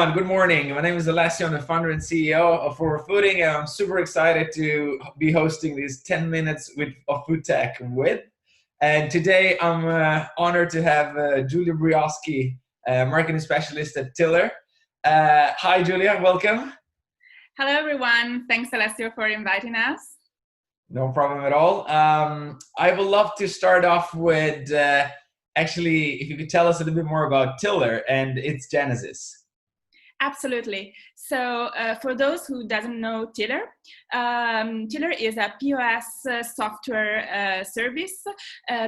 everyone. Good morning. My name is Alessio. I'm the founder and CEO of Fooding, and I'm super excited to be hosting these 10 minutes of Foodtech with. And today I'm honored to have Giulia Brioschi, marketing specialist at Tiller. Hi, Giulia. Welcome. Hello, everyone. Thanks, Alessio, for inviting us. No problem at all. I would love to start off with actually, if you could tell us a little bit more about Tiller and its genesis. Absolutely. So for those who doesn't know Tiller, Tiller is a POS software service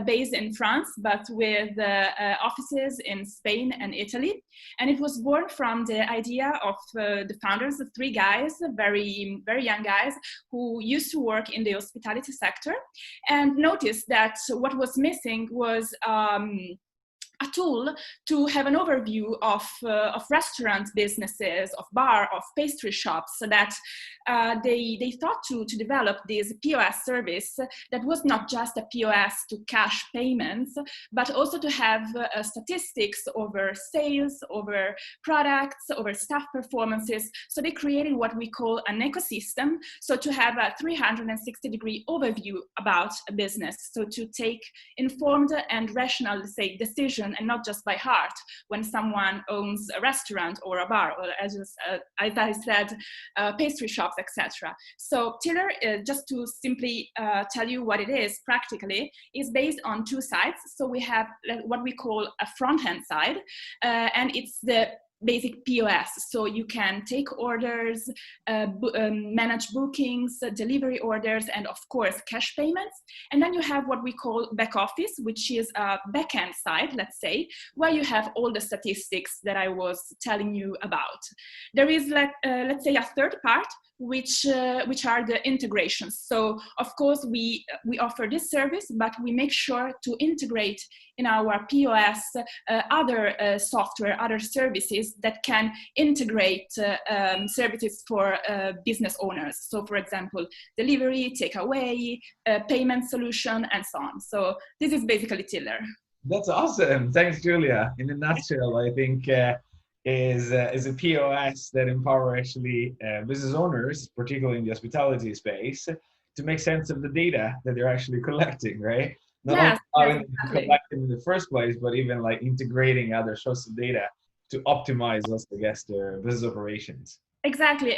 based in France, but with offices in Spain and Italy. And it was born from the idea of the founders, the three guys, very, very young guys, who used to work in the hospitality sector and noticed that what was missing was a tool to have an overview of restaurant businesses, of bar, of pastry shops, so that they thought to develop this POS service that was not just a POS to cash payments, but also to have statistics over sales, over products, over staff performances. So they created what we call an ecosystem, so to have a 360-degree overview about a business, so to take informed and rational, say, decisions and not just by heart when someone owns a restaurant or a bar, or as I said, pastry shops, etc. So Tiller, just to simply tell you what it is practically, is based on two sides. So we have what we call a front-end side, and it's the basic POS. So you can take orders, manage bookings, delivery orders, and of course, cash payments. And then you have what we call back office, which is a back-end side, let's say, where you have all the statistics that I was telling you about. There is, let's say, a third part, which are the integrations. So of course we offer this service, but we make sure to integrate in our POS other software, other services that can integrate services for business owners. So for example, delivery, takeaway, payment solution, and so on. So this is basically Tiller. That's awesome. Thanks, Giulia. In a nutshell, I think is a POS that empower actually business owners, particularly in the hospitality space, to make sense of the data that they're actually collecting, right? Not Yes, only yes, exactly. collecting in the first place, but even like integrating other sources of data to optimize, I guess, their business operations. Exactly.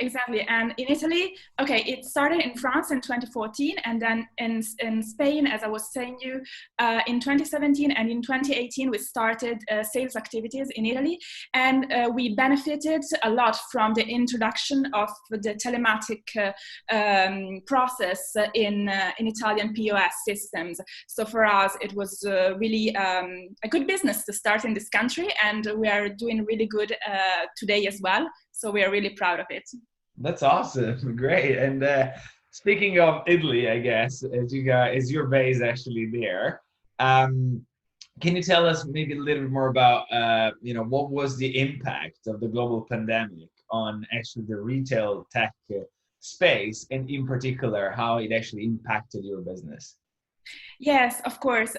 And in Italy, okay, it started in France in 2014, and then in Spain, as I was saying you, in 2017, and in 2018, we started sales activities in Italy, and we benefited a lot from the introduction of the telematic process in Italian POS systems. So for us, it was really a good business to start in this country, and we are doing really good today as well. So we are really proud of it. That's awesome. Great. And speaking of Italy, I guess, as your base actually there, can you tell us maybe a little bit more about, what was the impact of the global pandemic on actually the retail tech space, and in particular, how it actually impacted your business? Yes, of course.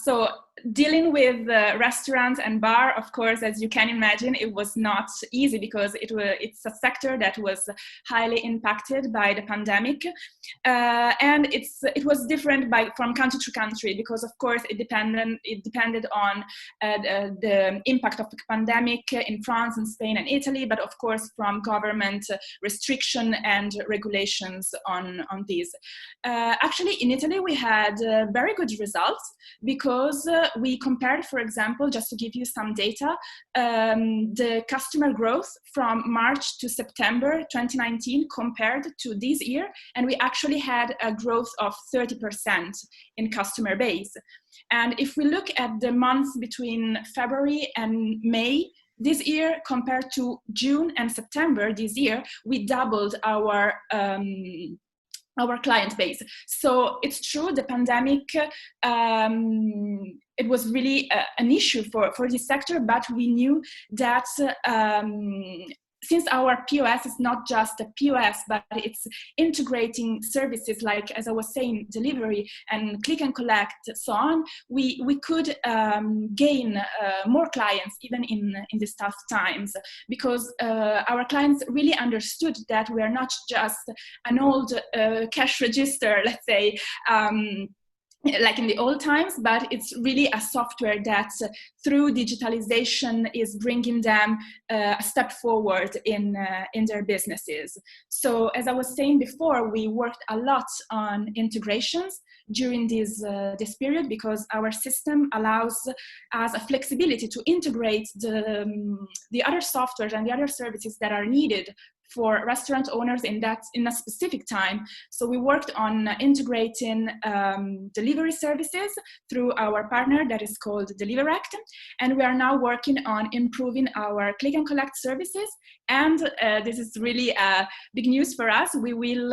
So dealing with restaurants and bar, of course, as you can imagine, it was not easy because it's a sector that was highly impacted by the pandemic, and it was different from country to country because, of course, it depended on the impact of the pandemic in France and Spain and Italy, but of course from government restriction and regulations on these. Actually, in Italy, we had very good results because we compared, for example, just to give you some data, the customer growth from March to September 2019 compared to this year, and we actually had a growth of 30% in customer base. And if we look at the months between February and May this year compared to June and September this year, we doubled our client base. So it's true, the pandemic, it was really an issue for this sector, but we knew that since our POS is not just a POS, but it's integrating services like, as I was saying, delivery and click and collect, so on, we could gain more clients even in these tough times, because our clients really understood that we are not just an old cash register, let's say, like in the old times, but it's really a software that through digitalization is bringing them a step forward in their businesses. So as I was saying before, we worked a lot on integrations during this period, because our system allows us a flexibility to integrate the other softwares and the other services that are needed for restaurant owners in a specific time. So we worked on integrating delivery services through our partner that is called Deliveract, and we are now working on improving our click and collect services. And this is really big news for us. We will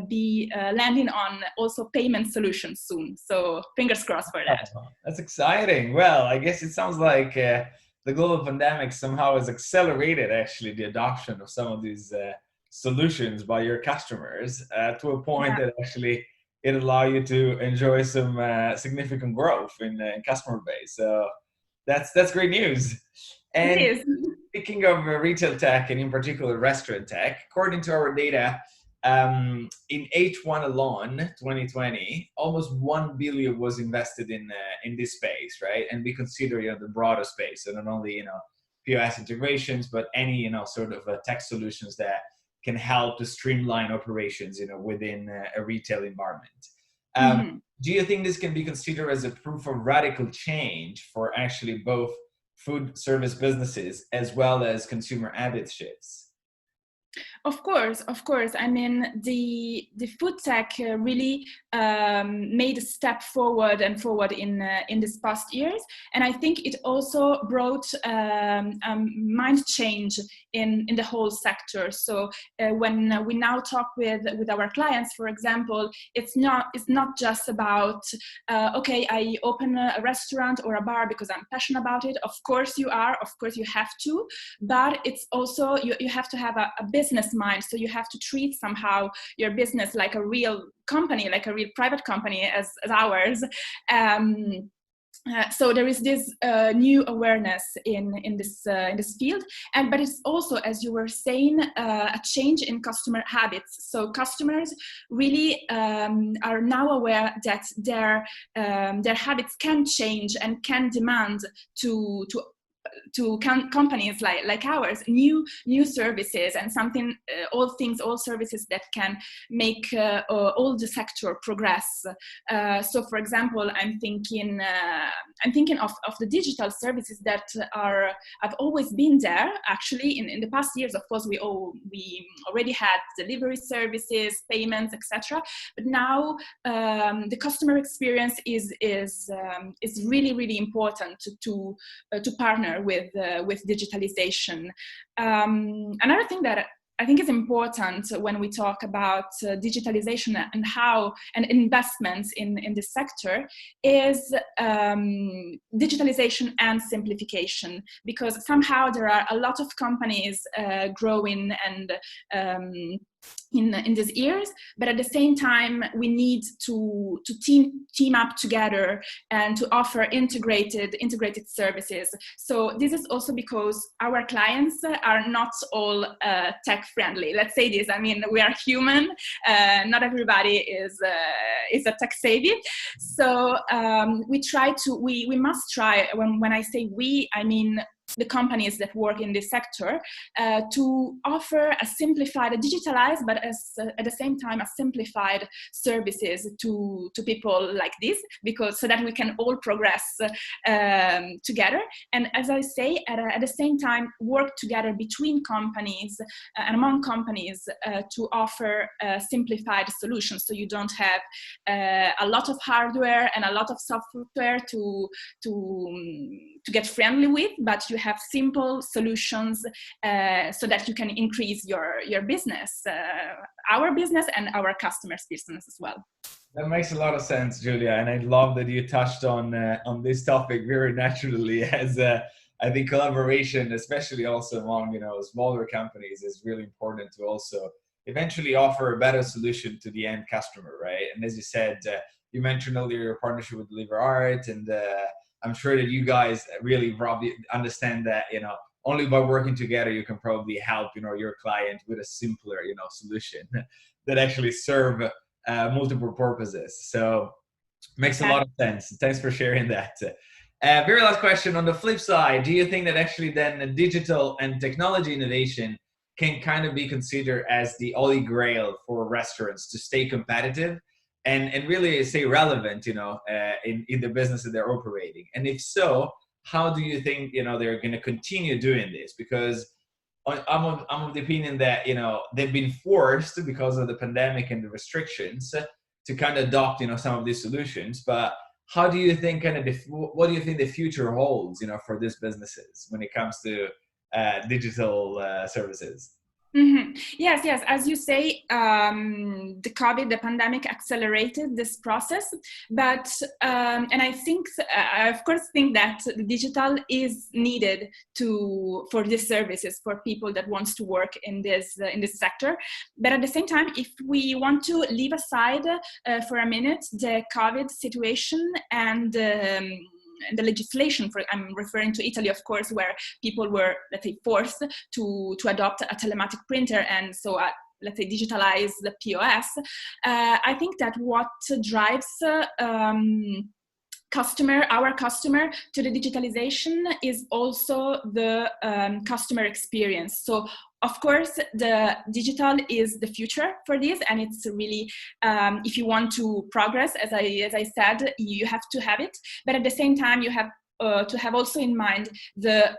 be landing on also payment solutions soon. So fingers crossed for that. Oh, that's exciting. Well, I guess it sounds like the global pandemic somehow has accelerated actually the adoption of some of these solutions by your customers to a point that actually it allow you to enjoy some significant growth in customer base. So that's great news. And it is. speaking of retail tech, and in particular restaurant tech, according to our data, in H1 alone, 2020, almost 1 billion was invested in this space, right? And we consider the broader space, so not only POS integrations, but any sort of tech solutions that can help to streamline operations within a retail environment. Do you think this can be considered as a proof of radical change for actually both food service businesses as well as consumer habit shifts? Of course. I mean, the Foodtech really made a step forward in this past years, and I think it also brought mind change in the whole sector. So when we now talk with our clients, for example, it's not just about okay, I open a restaurant or a bar because I'm passionate about it. Of course you are. Of course you have to, but it's also you have to have a business mind. So you have to treat somehow your business like a real company, like a real private company as ours. So there is this new awareness in this field, but it's also, as you were saying, a change in customer habits. So customers really are now aware that their habits can change and can demand to companies like ours new services, and all services that can make all the sector progress. So for example, I'm thinking of the digital services that have always been there actually in the past years. Of course we already had delivery services, payments, etc., but now the customer experience is really important to partner with digitalization. Another thing that I think is important when we talk about digitalization and investments in this sector is digitalization and simplification, because somehow there are a lot of companies growing and in these years, but at the same time we need to team up together and to offer integrated services. So this is also because our clients are not all tech friendly. Let's say this. I mean, we are human. Not everybody is a tech savvy. So we must try. When I say we, I mean the companies that work in this sector, to offer a digitalized, but at the same time a simplified services to people like this, so that we can all progress together. And as I say, at the same time, work together between companies and among companies to offer simplified solutions. So you don't have a lot of hardware and a lot of software to get friendly with, but you have simple solutions so that you can increase your business, our business and our customers' business as well. That makes a lot of sense, Giulia, and I love that you touched on this topic very naturally, as I think collaboration, especially also among, smaller companies, is really important to also eventually offer a better solution to the end customer, right? And as you said, you mentioned earlier your partnership with Deliver Art, and I'm sure that you guys really probably understand that, only by working together you can probably help, your client with a simpler, solution that actually serve multiple purposes. So makes a lot of sense. Thanks for sharing that. Very last question. On the flip side, do you think that actually then digital and technology innovation can kind of be considered as the holy grail for restaurants to stay competitive and really stay relevant, in the business that they're operating? And if so, how do you think, they're going to continue doing this? Because I'm of the opinion that, they've been forced because of the pandemic and the restrictions to kind of adopt, some of these solutions. But how do you think what do you think the future holds, for these businesses when it comes to digital services? Mm-hmm. Yes. As you say, the pandemic accelerated this process. But and I of course think that the digital is needed for these services for people that wants to work in this sector. But at the same time, if we want to leave aside for a minute the COVID situation and the legislation, I'm referring to Italy, of course, where people were, let's say, forced to adopt a telematic printer and so let's say digitalize the POS. I think that what drives our customer to the digitalization is also the customer experience. So of course, the digital is the future for this, and it's really, if you want to progress, as I said, you have to have it. But at the same time, you have to have also in mind the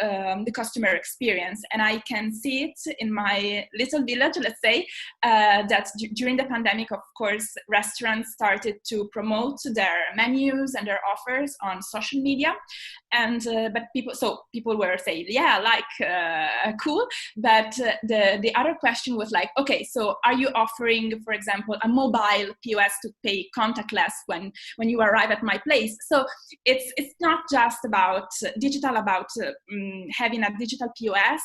customer experience. And I can see it in my little village, let's say, that during the pandemic, of course, restaurants started to promote their menus and their offers on social media. And but people were saying, cool. But the other question was like, okay, so are you offering, for example, a mobile POS to pay contactless when you arrive at my place? So it's not just about having a digital POS,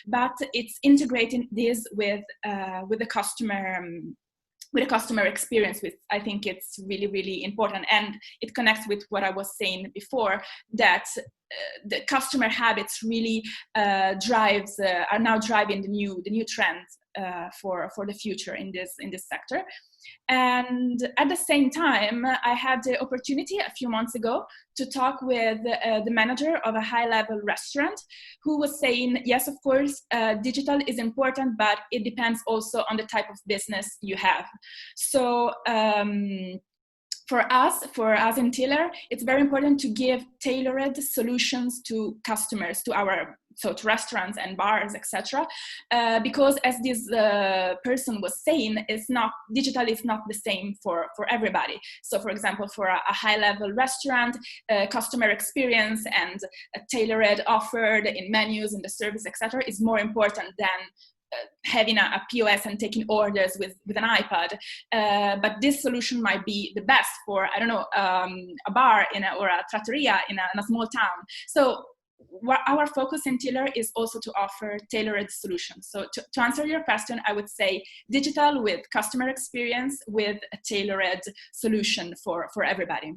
but it's integrating this with the customer. With the customer experience, which I think it's really, really important. And it connects with what I was saying before, that the customer habits really are now driving the new trends for the future in this sector. And at the same time, I had the opportunity a few months ago to talk with the manager of a high-level restaurant who was saying, yes, of course, digital is important, but it depends also on the type of business you have. So for us in Tiller, it's very important to give tailored solutions to customers, to restaurants and bars, etc. Because as this person was saying, digital is not the same for everybody. So for example, for a high-level restaurant, customer experience and a tailored offered in menus, in the service, etc. is more important than having a POS and taking orders with an iPad. But this solution might be the best for, I don't know, a bar or a trattoria in a small town. So our focus in Tiller is also to offer tailored solutions. So to answer your question, I would say digital with customer experience with a tailored solution for everybody.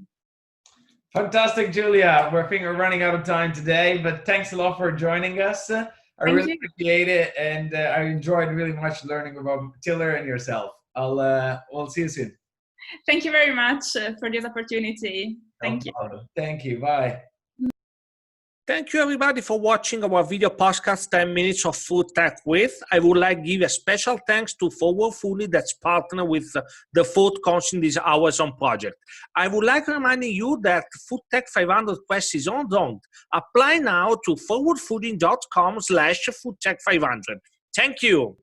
Fantastic, Giulia. I think we're running out of time today, but thanks a lot for joining us. I really appreciate it, and I enjoyed really much learning about Tiller and yourself. We'll see you soon. Thank you very much for this opportunity. Thank you. Thank you. Bye. Thank you everybody for watching our video podcast 10 minutes of food tech with. I would like to give a special thanks to Forward Fully that's partner with the TheFoodCons in this Hours-On project. I would like to remind you that Foodtech 500 Quest is on. Apply now to forwardfooding.com/foodtech500. Thank you.